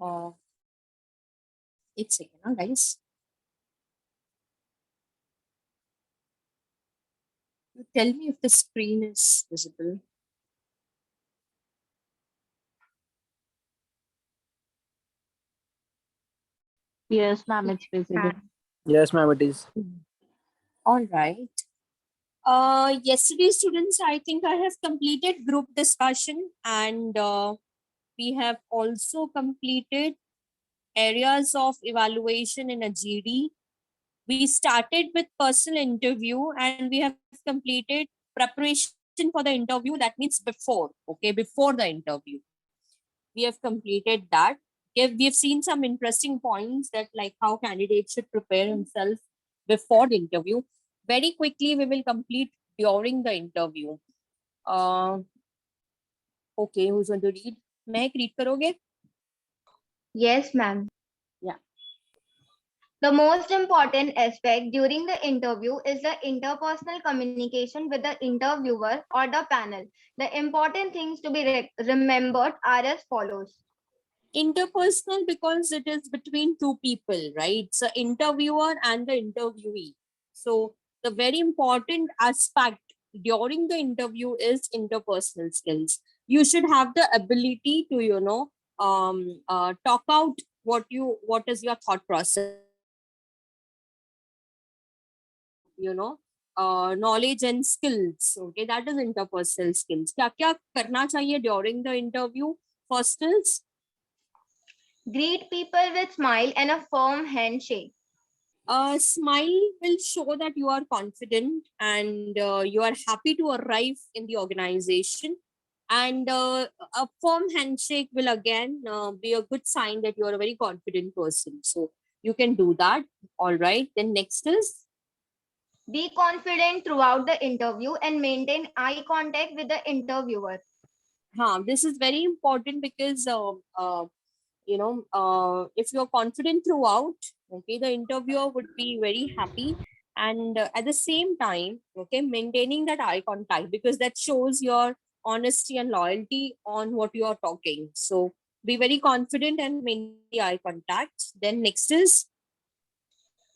Uh, एक second, guys. Tell me if the screen is visible. Yes, ma'am, it's visible. Yes, ma'am, it is. All right. Yesterday, students, I think I have completed group discussion, and we have also completed areas of evaluation in a GD. We started with personal interview, and we have completed preparation for the interview. That means before, okay, before the interview. We have completed that. Okay, we have seen some interesting points that like how candidates should prepare himself before the interview. Very quickly, we will complete during the interview. Uh, okay, who's going to read? Mehak, read karoge? Yes, ma'am. Yeah. The most important aspect during the interview is the interpersonal communication with the interviewer or the panel. The important things to be remembered are as follows. Interpersonal because it is between two people, right? So interviewer and the interviewee. So the very important aspect during the interview is interpersonal skills. You should have the ability to talk out what is your thought process, knowledge and skills. Okay, that is interpersonal skills. क्या क्या करना चाहिए during the interview? First is Greet people with smile and a firm handshake. a smile will show that you are confident and you are happy to arrive in the organization. And a firm handshake will again be a good sign that you are a very confident person. So you can do that. All right. Then next is Be confident throughout the interview and maintain eye contact with the interviewer. this is very important because if you're confident throughout, okay, the interviewer would be very happy. And at the same time, okay, maintaining that eye contact because that shows your honesty and loyalty on what you are talking. So be very confident and maintain the eye contact. Then next is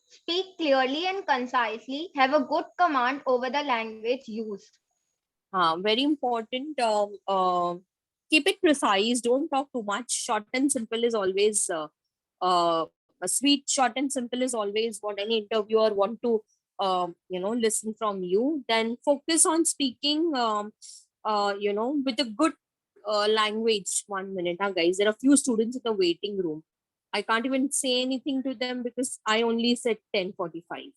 Speak clearly and concisely. Have a good command over the language used. very important. Keep it precise. Don't talk too much. Short and simple is always a sweet. Short and simple is always what any interviewer want to listen from you. Then focus on speaking. With a good language. 1 minute, guys. There are few students in the waiting room. I can't even say anything to them because I only said 10:45.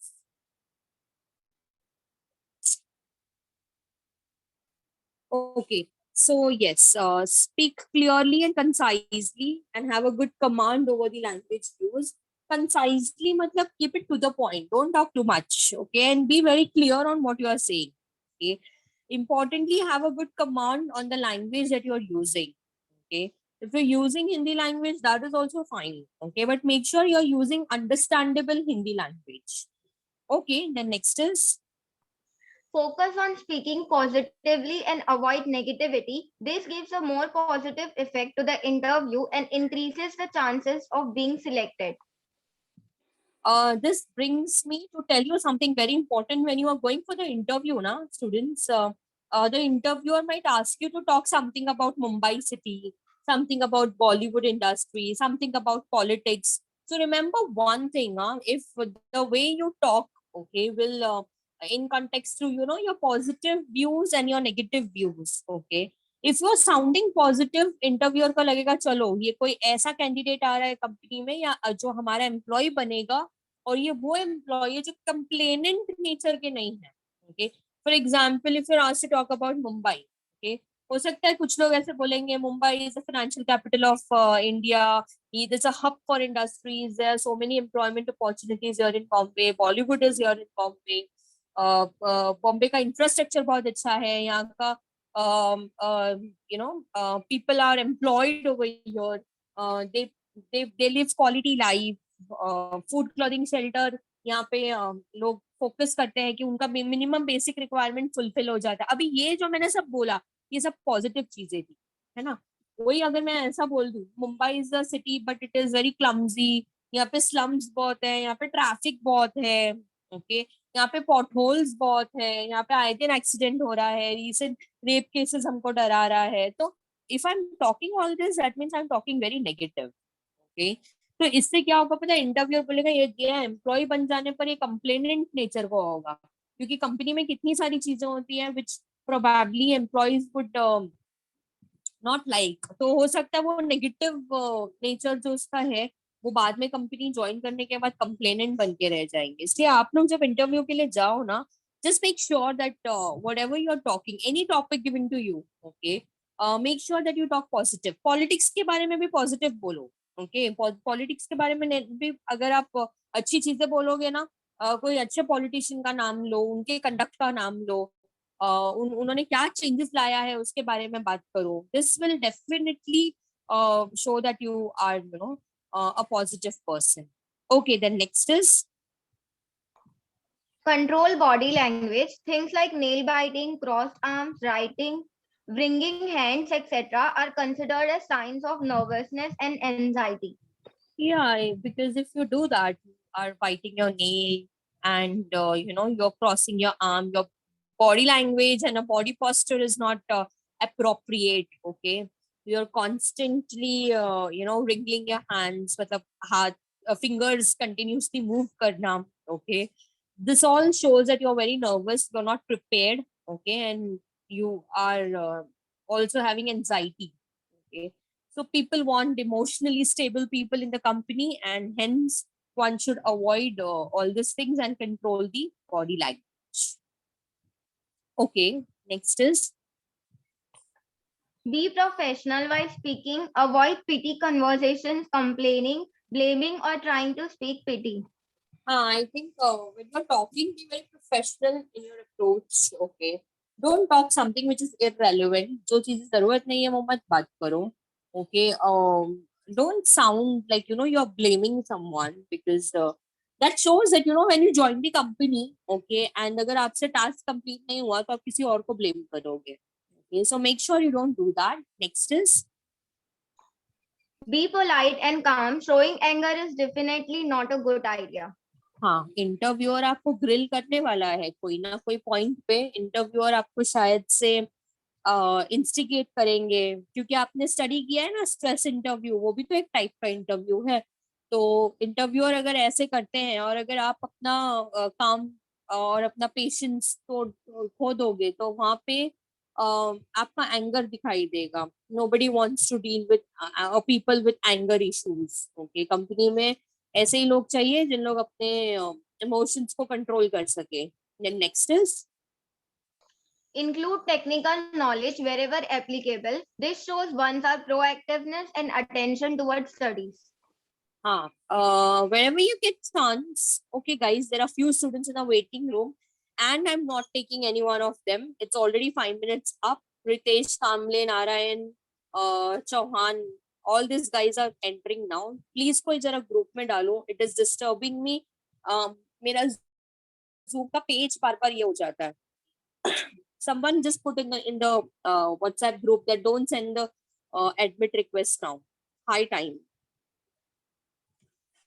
Okay. So yes, speak clearly and concisely and have a good command over the language used. Concisely, matlab keep it to the point. Don't talk too much. Okay, and be very clear on what you are saying. Okay. Importantly, have a good command on the language that you are using. Okay. If you're using Hindi language, that is also fine. Okay, but make sure you're using understandable Hindi language. Okay. Then next is Focus on speaking positively and avoid negativity. This gives a more positive effect to the interview and increases the chances of being selected. This brings me to tell you something very important when you are going for the interview, na students. The interviewer might ask you to talk something about Mumbai city, something about Bollywood industry, something about politics. So remember one thing, if the way you talk, okay, will in context to your positive views and your negative views, okay. If you're sounding positive, interviewer को लगेगा चलो ये कोई ऐसा candidate आ रहा है company में या जो हमारा एम्प्लॉय बनेगा और ये वो एम्प्लॉय है जो कंप्लेनेंट नेचर के नहीं है. Okay, for example if you are to talk about Mumbai, okay, हो सकता है कुछ लोग ऐसे बोलेंगे Mumbai is the financial capital of India, it is a hub for industries, there are so many employment opportunities here in Bombay, Bollywood is here in Bombay, Bombay का infrastructure बहुत अच्छा है, यहाँ का people are employed over here, they live quality life, food clothing shelter यहाँ पे लोग focus करते हैं कि उनका मिनिमम बेसिक रिक्वायरमेंट फुलफिल हो जाता है. अभी ये जो मैंने सब बोला ये सब पॉजिटिव चीजें थी, है ना. वही अगर मैं ऐसा बोल दूं, Mumbai is the city but it is very clumsy, यहाँ पे स्लम्स बहुत है, यहाँ पे ट्रैफिक बहुत है, ओके, यहाँ पे पॉटहोल्स बहुत है, यहाँ पे आए दिन एक्सीडेंट हो रहा है, रिसेंट रेप केसेस हमको डरा रहा है। तो if I am talking all this that means I am talking very negative, okay. तो इससे क्या होगा पता है, इंटरव्यूअर बोलेगा ये एम्प्लॉय बन जाने पर ये कंप्लेनेंट नेचर को होगा, क्योंकि कंपनी में कितनी सारी चीजें होती हैं which probably employees would not like, तो हो सकता है वो नेगेटिव नेचर जो उसका है वो बाद में कंपनी ज्वाइन करने के बाद कंप्लेनेंट बन के रह जाएंगे। इसलिए आप लोग जब इंटरव्यू के लिए जाओ ना, just make sure that whatever you are talking, any topic given to you, okay, make sure that you talk positive. Politics के बारे में भी पॉजिटिव बोलो, ओके। पॉलिटिक्स के बारे में भी अगर आप अच्छी चीजें बोलोगे ना, कोई अच्छे पॉलिटिशियन का नाम लो, उनके कंडक्ट का नाम लो, उन्होंने क्या चेंजेस लाया है उसके बारे में बात करो। This will definitely show that you are a positive person. Okay, then next is Control body language. Things like nail biting, crossed arms, writing, wringing hands, etc. are considered as signs of nervousness and anxiety. yeah, because if you do that, you are biting your nail and you're crossing your arm, your body language and a body posture is not appropriate, okay, you're constantly wriggling your hands with a heart, fingers continuously move karna, okay, this all shows that you're very nervous, you're not prepared, okay, and you are also having anxiety, okay. So people want emotionally stable people in the company, and hence one should avoid all these things and control the body language. Okay, next is Be professional while speaking. Avoid petty conversations, complaining, blaming, or trying to speak pity. I think when you're talking, be very professional in your approach. Okay, don't talk something which is irrelevant. जो चीज़ जरूरत नहीं है वो मत बात करो. Okay, don't sound like you're blaming someone, because that shows that when you join the company, okay, and अगर आपसे task complete नहीं हुआ तो आप किसी और को blame करोगे. Okay, so make sure you don't do that. Next is Be polite and calm. Showing anger is definitely not a good idea. हाँ, इंटरव्यूअर आपको ग्रिल करने वाला है कोई ना कोई पॉइंट पे, इंटरव्यूअर आपको शायद से इंस्टिगेट करेंगे, क्योंकि आपने स्टडी किया है ना स्ट्रेस इंटरव्यू, वो भी तो एक टाइप का इंटरव्यू है। तो इंटरव्यूअर अगर ऐसे करते हैं और अगर आप अपना काम और अपना पेशेंस तो खो दोगे तो वहां पे आपका एंगर दिखाई देगा। Nobody wants to deal with people with anger issues, okay. Company में ऐसे ही लोग चाहिए जिन लोग अपने इमोशंस को कंट्रोल कर सके। Then next is Include technical knowledge wherever applicable. This shows one's proactiveness and attention towards studies. हाँ, whenever you get chance, okay guys, there are few students in the waiting room and I'm not taking any one of them. It's already 5 minutes up. Ritesh, Kamle, Narayan, Chauhan, all these guys are entering now. Please कोई जरा group में डालो. It is disturbing me. मेरा Zoom का page बार बार ये हो जाता है. Someone just put in the WhatsApp group that don't send the admit request now. High time.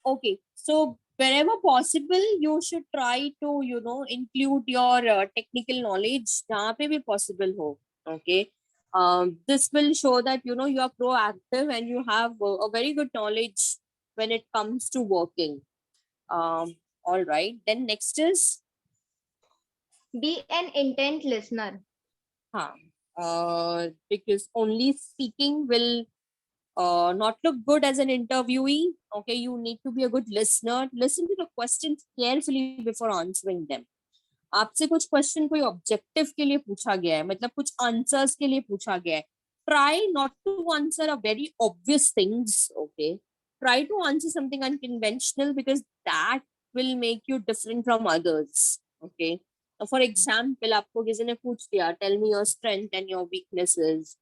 Okay, so wherever possible, you should try to, include your technical knowledge जहाँ पे भी possible हो. Okay, this will show that you are proactive and you have a very good knowledge when it comes to working. All right, then next is Be an intent listener. because only speaking will not look good as an interviewee. Okay, you need to be a good listener. Listen to the questions carefully before answering them. आपसे कुछ question कोई objective के लिए पूछा गया है, मतलब कुछ आंसर्स के लिए पूछा गया है, try not to answer a very obvious things, okay. Try to answer something unconventional because that will make you different from others, okay. For example, आपको किसी ने पूछ दिया tell me your strength and your weaknesses,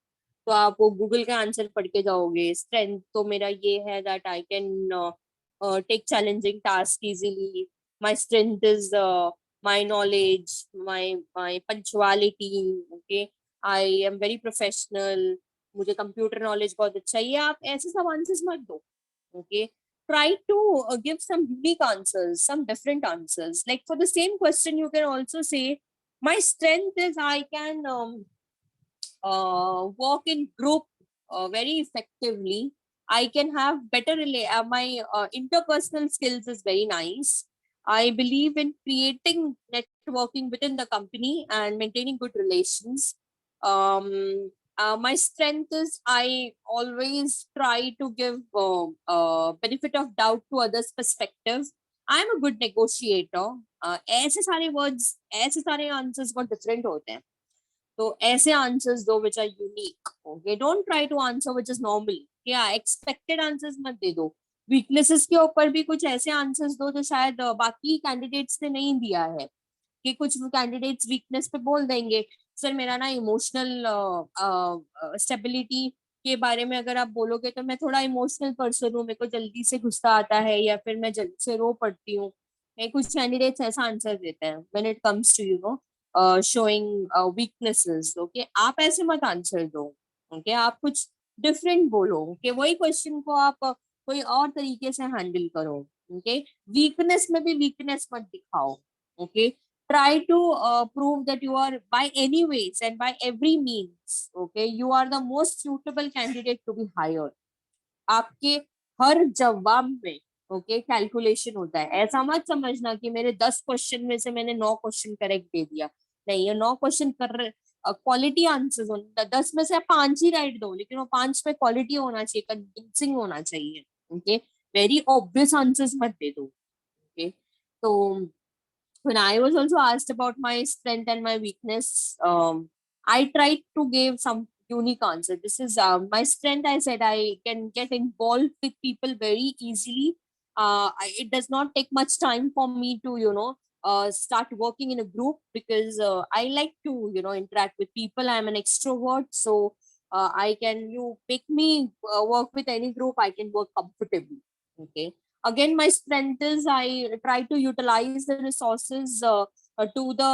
तो आप वो Google का answer पढ़ के जाओगे। स्ट्रेंथ तो मेरा ये है that I can take challenging task easily, my strength is my knowledge, my punctuality, okay, I am very professional, मुझे कंप्यूटर नॉलेज बहुत अच्छा है, ये आप ऐसे सब आंसर्स मत दो. Okay, try to give some unique answers, some different answers. Like for the same question, you can also say, my strength is I can work in group very effectively. I can have better my interpersonal skills is very nice. I believe in creating networking within the company and maintaining good relations. My strength is I always try to give benefit of doubt to others' perspectives. I'm a good negotiator. ऐसे सारे words, ऐसे सारे answers बहुत different होते हैं. तो ऐसे answers दो which are unique. Okay, don't try to answer which is normal. क्या एक्सपेक्टेड आंसर्स मत दे दो. वीकनेसेस के ऊपर भी कुछ ऐसे आंसर्स दो जो शायद बाकी कैंडिडेट्स ने नहीं दिया है. कि कुछ कैंडिडेट्स वीकनेस पे बोल देंगे, सर मेरा ना इमोशनल स्टेबिलिटी के बारे में अगर आप बोलोगे तो मैं थोड़ा इमोशनल पर्सन हूँ, मेरे को जल्दी से गुस्सा आता है या फिर मैं जल्दी से रो पड़ती हूँ. कुछ कैंडिडेट्स ऐसा आंसर देते हैं when it comes to showing weaknesses. Okay, आप ऐसे मत आंसर दो. ओके, आप कुछ डिफरेंट बोलो. ओके, वही क्वेश्चन को आप कोई और तरीके से हैंडल करो. ओके, वीकनेस में भी वीकनेस मत दिखाओ. Okay, try to prove that you are by any ways and by every means, okay, you are the most suitable candidate to be hired. आपके हर जवाब में ओके कैलकुलेशन होता है. ऐसा मत समझना कि मेरे 10 क्वेश्चन में से मैंने 9 क्वेश्चन करेक्ट दे दिया. नहीं, ये 9 क्वेश्चन कर रहे क्वालिटी आंसर्स होने. 10 में से आप 5 ही राइट दो, लेकिन वो 5 में क्वालिटी होना चाहिए, कन्विंसिंग होना चाहिए. ओके, वेरी ऑब्वियस आंसर्स मत दे दो. ओके, तो when I was also asked about my strength and my weakness, I tried to give some unique answer. This is my strength. I said I can get involved with people very easily. It does not take much time for me to, start working in a group because I like to, interact with people. I'm an extrovert, so I can you pick me work with any group. I can work comfortably. Okay. Again, my strength is I try to utilize the resources to the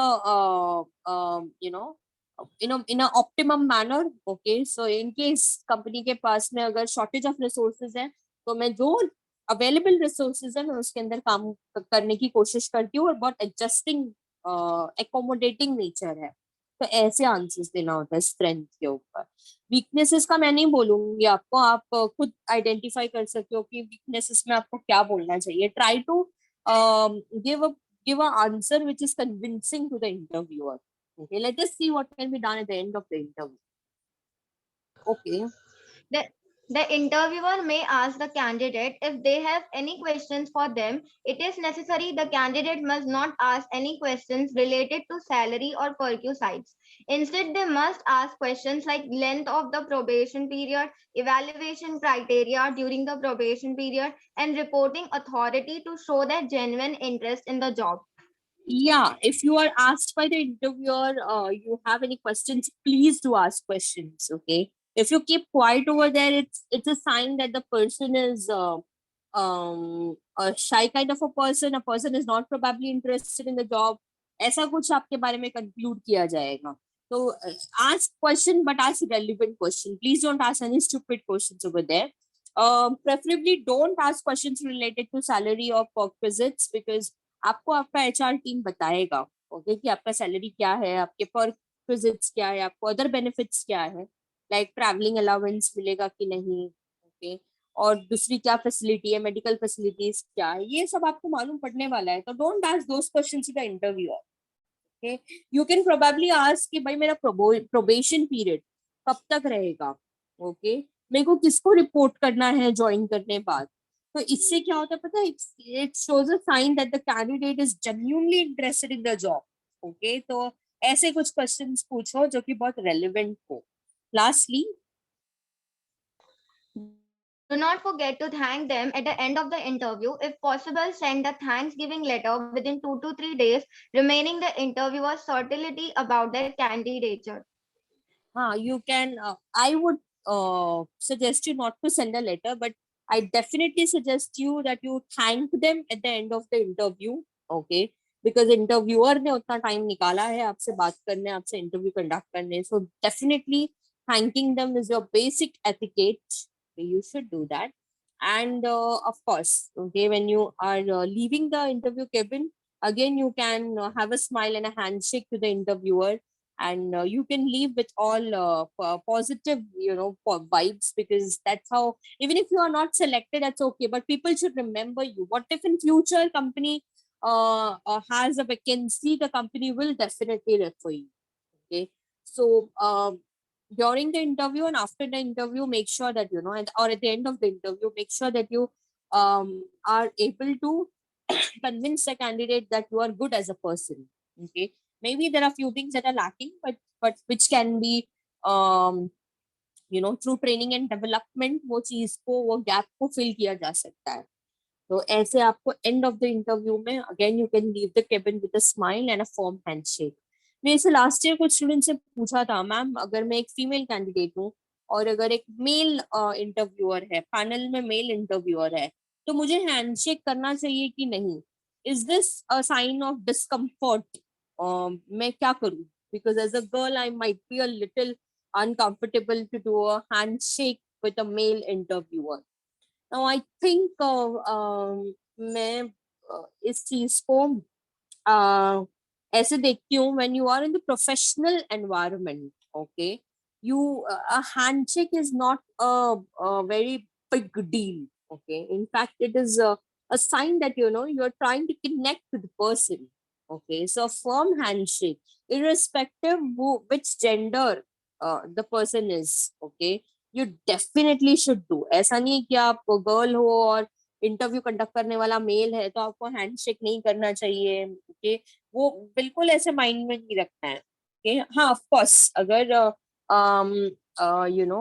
in a optimum manner. Okay, so in case company के पास में अगर shortage of resources है तो मैं जो available resources है मैं उसके अंदर काम करने की कोशिश करती हूँ और बहुत adjusting accommodating nature है. तो ऐसे आंसर्स देना होता है स्ट्रेंथ के ऊपर. वीकनेसेस का मैं नहीं बोलूंगी आपको, आप खुद आइडेंटिफाई कर सकते हो कि वीकनेसेस में आपको क्या बोलना चाहिए. Try to give a answer which is convincing to the interviewer. Okay, let us see what can be done at the end of the interview. Okay, The interviewer may ask the candidate if they have any questions for them. It is necessary the candidate must not ask any questions related to salary or perquisites. Instead, they must ask questions like length of the probation period, evaluation criteria during the probation period, and reporting authority to show their genuine interest in the job. yeah, if you are asked by the interviewer you have any questions, please do ask questions. Okay, if you keep quiet over there, it's a sign that the person is a shy kind of a person is not probably interested in the job. ऐसा कुछ आपके बारे में conclude किया जाएगा. तो ask question but ask relevant question. Please don't ask any stupid questions over there. Preferably don't ask questions related to salary or perquisites because आपको आपका एचआर टीम बताएगा. ओके, कि आपका सैलरी क्या है, आपके परक्विजिट्स क्या है, आपको अदर बेनिफिट्स क्या है, लाइक ट्रैवलिंग अलाउंस मिलेगा कि नहीं. ओके, और दूसरी क्या फैसिलिटी है, मेडिकल फैसिलिटीज क्या है, ये सब आपको मालूम पड़ने वाला है. तो don't ask those questions to the interviewer. Okay, you can probably ask कि भाई मेरा प्रोबेशन पीरियड कब तक रहेगा. ओके, मेरे को किसको रिपोर्ट करना है ज्वाइन करने बाद. तो इससे क्या होता है पता है, it shows a sign that the candidate is genuinely interested in the job. Okay, तो ऐसे कुछ क्वेश्चंस पूछो जो कि बहुत रेलेवेंट हो. Lastly, Do not forget to thank them at the end of the interview. If possible, send a Thanksgiving letter within 2 to 3 days, remaining the interviewer's certainty about their candidature. you can I would suggest you not to send a letter, but I definitely suggest you that you thank them at the end of the interview. Okay, because interviewer ने उतना time निकाला है आपसे बात करने, आपसे interview conduct करने. So definitely thanking them is your basic etiquette. You should do that. And of course, okay, when you are leaving the interview cabin, again you can have a smile and a handshake to the interviewer, and you can leave with all positive, vibes, because that's how, even if you are not selected, that's okay, but people should remember you. What if in future company has a vacancy, the company will definitely refer you. Okay, so during the interview and after the interview, make sure that or at the end of the interview, make sure that you are able to convince the candidate that you are good as a person. Okay, maybe there are few things that are lacking, but which can be um, through training and development, वो चीज को, वो gap को fill किया जा सकता है. तो ऐसे आपको एंड ऑफ द इंटरव्यू में again you can leave the cabin with a smile and a firm handshake. मैं इसे लास्ट ईयर कुछ स्टूडेंट से पूछा था, मैम अगर मैं एक फीमेल कैंडिडेट हूँ और अगर एक मेल इंटरव्यूअर है, पैनल में मेल इंटरव्यूअर है, तो मुझे हैंडशेक करना चाहिए कि नहीं? Is this a sign of discomfort? मैं क्या करूँ? Because as a girl I might be a little uncomfortable to do a handshake with a male interviewer. Now I think मैं इस चीज को ऐसे देखती हूँ, when you are in the professional environment, okay, you a handshake is not a very big deal. Okay, in fact it is a sign that you are trying to connect to the person. Okay, so a firm handshake, irrespective which gender the person is, okay, you definitely should do. ऐसा नहीं है कि आप girl हो और interview conduct करने वाला mail है तो आपको हैंडशेक नहीं करना चाहिए. ओके, वो बिल्कुल ऐसे माइंड में नहीं रखना है. ओके, हाँ ऑफ कोर्स अगर यू नो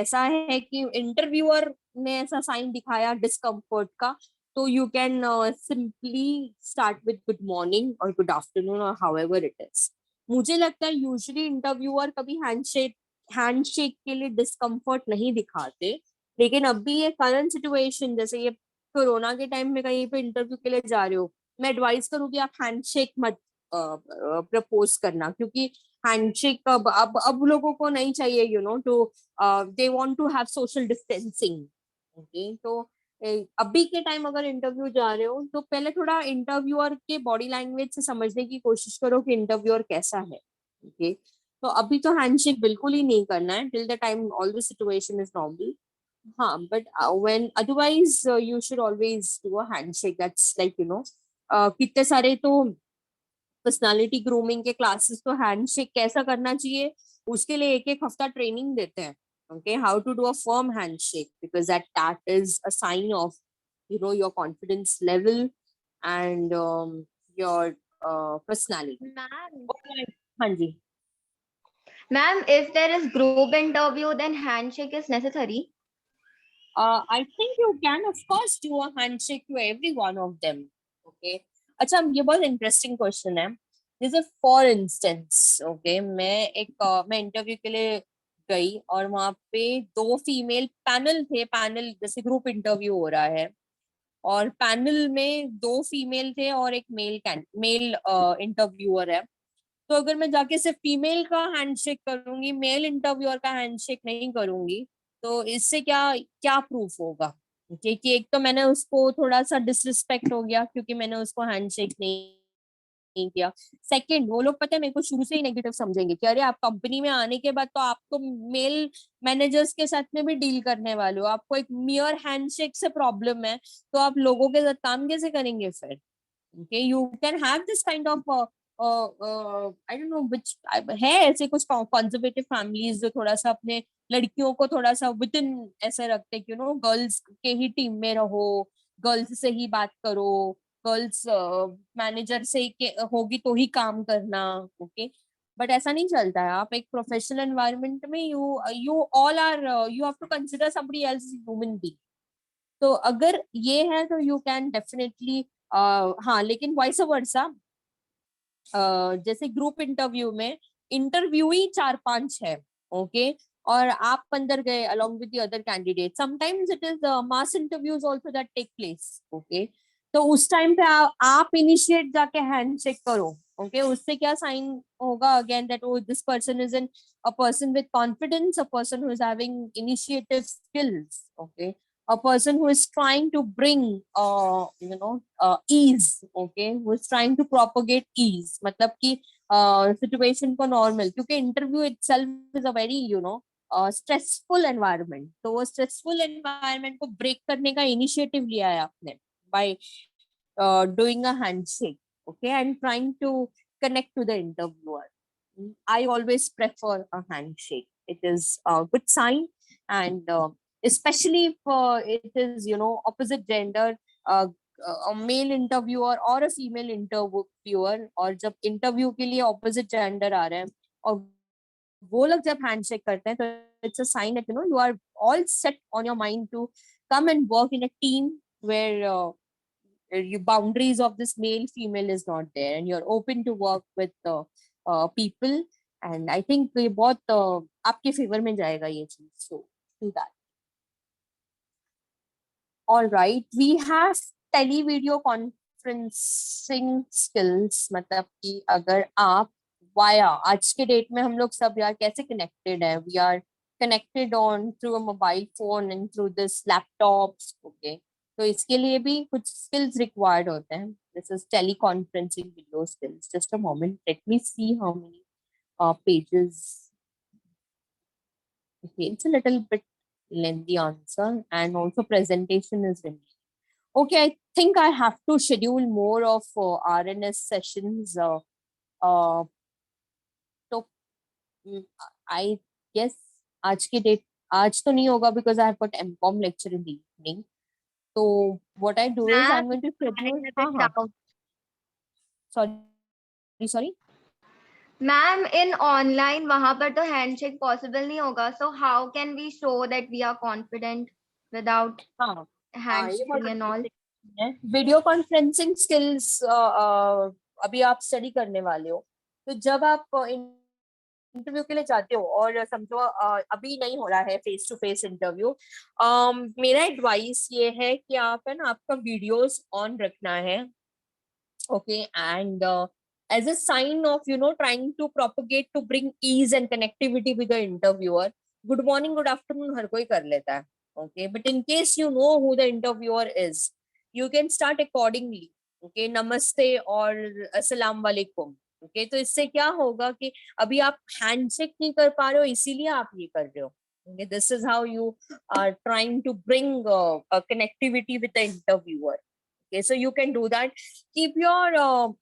ऐसा है कि इंटरव्यूअर ने ऐसा साइन दिखाया डिस्कम्फर्ट का, तो you can simply start with good morning और गुड आफ्टरनून और हाउएवर इट इज. मुझे लगता है यूजुअली इंटरव्यूअर कभी हैंडशेक के लिए डिस्कम्फर्ट नहीं दिखाते, लेकिन अभी ये करंट सिचुएशन, जैसे ये कोरोना के टाइम में कहीं पे इंटरव्यू के लिए जा रहे हो, मैं एडवाइस करूंगी आप हैंडशेक मत प्रपोज करना, क्योंकि हैंडशेक अब लोगों को नहीं चाहिए, to they want to have social distancing. Okay, तो अभी के टाइम अगर इंटरव्यू जा रहे हो तो पहले थोड़ा इंटरव्यूअर के बॉडी लैंग्वेज से समझने की कोशिश करो कि इंटरव्यूअर कैसा है. ओके, तो अभी तो हैंडशेक बिल्कुल ही नहीं करना है till the time all the situation is normal. हाँ, but when otherwise you should always do a handshake. That's like कितने सारे तो पर्सनालिटी ग्रूमिंग के क्लासेस तो हैंडशेक कैसा करना चाहिए उसके लिए एक एक हफ्ता ट्रेनिंग देते हैं. Okay, how to do a firm handshake, because that is a sign of your confidence level and your personality. Ma'am, Okay. हाँ जी. ma'am, if there is group interview, then handshake is necessary. I think you can of course do a handshake to every one of them. Okay, अच्छा ये बहुत interesting question है. जैसे for instance, okay, मैं interview के लिए गई और वहां पे दो फीमेल पैनल थे. पैनल जैसे ग्रुप इंटरव्यू हो रहा है और पैनल में दो फीमेल थे और एक मेल इंटरव्यूअर है. तो अगर मैं जाके सिर्फ फीमेल का हैंडशेक करूंगी, मेल इंटरव्यूअर का हैंडशेक नहीं करूंगी, तो इससे क्या क्या प्रूफ होगा? क्योंकि एक तो मैंने उसको थोड़ा सा डिसरिस्पेक्ट हो गया क्योंकि मैंने उसको हैंडशेक नहीं किया. सेकंड, वो लोग पता है मेरे को शुरू से ही नेगेटिव समझेंगे कि अरे आप कंपनी में आने के बाद तो आप तो मेल मैनेजर्स के साथ में भी डील करने वाले हो, आपको एक मियर हैंडशेक से प्रॉब्लम है, तो आप लोगों के साथ काम कैसे करेंगे फिर? Okay, you can have this kind of I don't know which है ऐसे कुछ conservative families जो थोड़ा सा अपने लड़कियों को थोड़ा सा विद इन ऐसे रखते कि गर्ल्स के ही टीम में रहो, गर्ल्स से ही बात करो, गर्ल्स मैनेजर से होगी तो ही काम करना. ओके, बट ऐसा नहीं चलता है. आप एक प्रोफेशनल एनवायरनमेंट में you all are you have to consider somebody else human being. तो अगर ये है तो यू कैन डेफिनेटली हाँ, लेकिन वॉइस वर्सा जैसे ग्रुप इंटरव्यू में इंटरव्यू ही 4-5 है. ओके, और आप अंदर गए along with the other candidate. Sometimes it is mass interviews also that take place. Okay, तो उस टाइम पे आप इनिशिएट जाके हैंडशेक करो. Okay, उससे क्या sign होगा again that oh this person is a person with confidence, a person who is having initiative skills. Okay, a person who is trying to bring ease. Okay, who is trying to propagate ease. मतलब कि situation को normal, क्योंकि interview itself is a very stressful environment. तो वो stressful environment को break करने का initiative लिया है आपने by doing a handshake. Okay, and trying to connect to the interviewer. I always prefer a handshake. It is a good sign, and especially if it is opposite gender, uh, a male interviewer or a female interviewer, और जब interview के लिए opposite gender आ रहे हैं और वो लोग जब handshake करते हैं तो it's a sign that you are all set on your mind to come and work in a team where your boundaries of this male female is not there and you're open to work with people, and I think ये बहुत आपके favor में जाएगा ये चीज. So do that. All right, we have tele video conferencing skills. मतलब कि अगर आप via आज के डेट में हम लोग सब यार कैसे connected है, we are connected on through a mobile phone and through this laptops. Okay, तो इसके लिए भी कुछ skills required होते हैं. This is teleconferencing video skills. Just a moment, let me see how many pages. Okay, it's a little bit lengthy answer, and also presentation is lengthy. Okay, I think I have to schedule more of RNS sessions. So I guess आज की date आज तो नहीं होगा because I have got MCOM lecture in the evening. So what I do is I'm going to schedule. हाँ. Sorry. Ma'am in online वहां पर तो हैंडशेक पॉसिबल नहीं होगा, so how can we show that we are confident without हाँ, ये बहुत handshaking and all? है. वीडियो कॉन्फ्रेंसिंग स्किल्स अभी आप स्टडी करने वाले हो, तो जब आप इंटरव्यू के लिए जाते हो और समझो अभी नहीं हो रहा है फेस टू फेस इंटरव्यू, मेरा एडवाइस ये है कि आप है ना आपका वीडियोस ऑन रखना है. Okay, and as a sign of trying to propagate to bring ease and connectivity with the interviewer, good morning, good afternoon हर कोई कर लेता है. Okay, but in case you know who the interviewer is, you can start accordingly. Okay, namaste और अस्सलाम वालेकुम. Okay, तो इससे क्या होगा कि अभी आप हैंडशेक नहीं कर पा रहे हो इसीलिए आप ये कर रहे हो. Okay, this is how you are trying to bring a connectivity with the interviewer. Okay, so you can do that. Keep your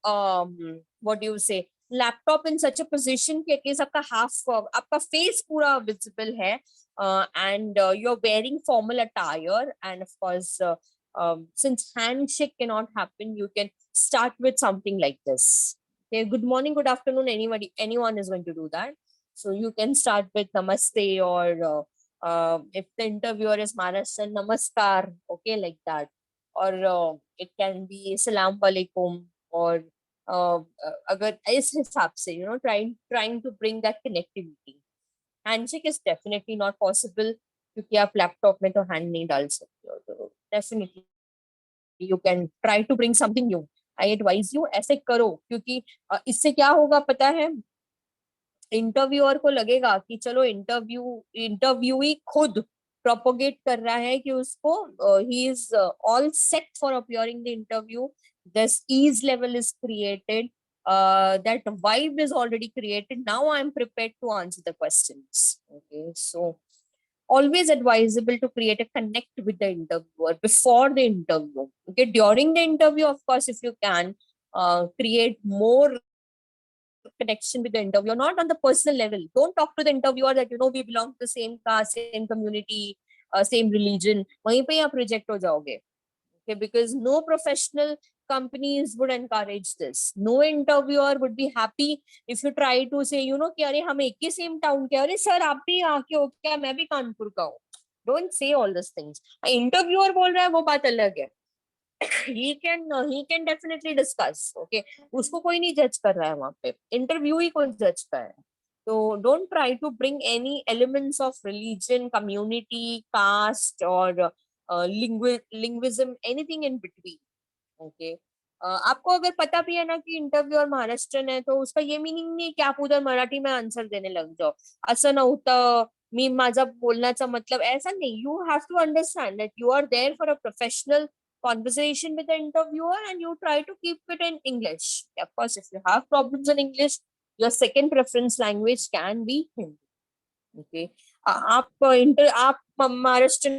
what do you say, laptop in such a position कि at least आपका आपका face पूरा visible है, and you're wearing formal attire, and of course since handshake cannot happen, you can start with something like this. Okay, good morning, good afternoon, anyone is going to do that. So you can start with namaste, or if the interviewer is Maharashtrian, namaskar. Okay, like that. Or it can be salam alaikum, or अगर इस हिसाब से trying to bring that connectivity. Handshake is definitely not possible क्योंकि आप laptop में तो hand नहीं डाल सकते हो, तो definitely you can try to bring something new. I advise you ऐसे करो, क्योंकि इससे क्या होगा पता है, इंटरव्यूअर को लगेगा कि चलो इंटरव्यूई खुद प्रोपोगेट कर रहा है कि उसको ही is all set for appearing the interview. This ease level is created, that vibe is already created. Now I'm prepared to answer the questions. Okay, so always advisable to create a connect with the interviewer before the interview. Okay, during the interview, of course, if you can create more connection with the interviewer, not on the personal level. Don't talk to the interviewer that we belong to the same caste, same community, same religion. वहीं पे आप reject हो जाओगे. Okay, because no professional companies would encourage this. No interviewer would be happy if you try to say कि अरे हम एक ही same town के, अरे सर आप भी यहाँ के हो क्या, मैं भी कानपुर का हूँ. Don't say all these things. Interviewer बोल रहा है वो बात अलग है. he can definitely discuss. Okay, उसको कोई नहीं जज कर रहा है वहां पे, इंटरव्यू ही कोई जज कर रहा है. So don't try to bring any elements of religion, community, caste, or linguism, anything in between. Okay, आपको अगर पता भी है ना कि इंटरव्यूअर महाराष्ट्रन है तो उसका ये मीनिंग नाही की आप उधर मराठी में आंसर देने लग जाओ. असं नव्हतं. मी माझा बोलण्याचा मतलब ऐसा नहीं. You have to understand that you are there for a professional conversation with the interviewer and you try to keep it in English. Of course, if you have problems in English, your second preference language can be Hindi. Okay. आप Maharashtra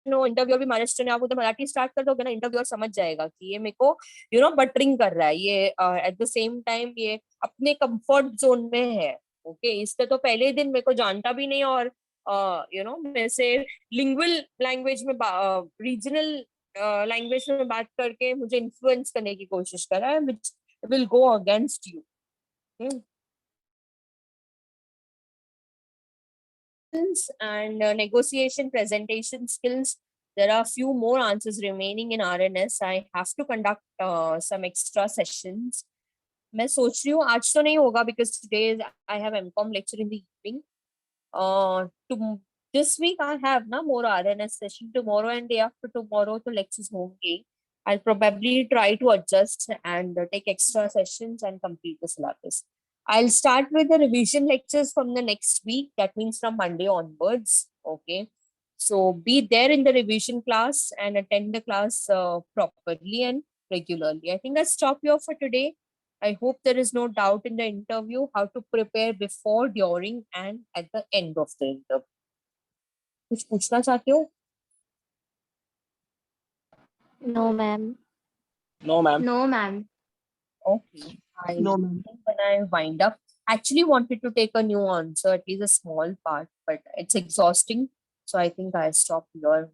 no interviewer भी महाराष्ट्र में आप उधर Marathi start कर दोगे ना interviewer समझ जाएगा कि ये मेरे को बटरिंग कर रहा है ये एट द सेम टाइम ये अपने कंफर्ट जोन में है. ओके इससे तो पहले दिन मेरे को जानता भी नहीं और मेरे से लिंगुअल लैंग्वेज में रीजनल लैंग्वेज में बात करके मुझे इन्फ्लुएंस करने की कोशिश कर रहा है which will go against you. And negotiation presentation skills. There are few more answers remaining in RNS. I have to conduct some extra sessions. मैं सोच रही हूँ आज तो नहीं होगा because today I have MCOM lecture in the evening. This week I have more RNS session. Tomorrow and day after tomorrow तो lectures होंगे. I'll probably try to adjust and take extra sessions and complete the syllabus. I'll start with the revision lectures from the next week. That means from Monday onwards. Okay. So be there in the revision class and attend the class properly and regularly. I think I'll stop here for today. I hope there is no doubt in the interview how to prepare before, during, and at the end of the interview. कुछ पूछना चाहते हो? No, ma'am. No, ma'am. No, ma'am. Okay. I No, ma'am. think when I wind up, actually wanted to take a new answer, at least a small part, but it's exhausting. So I think I stop here.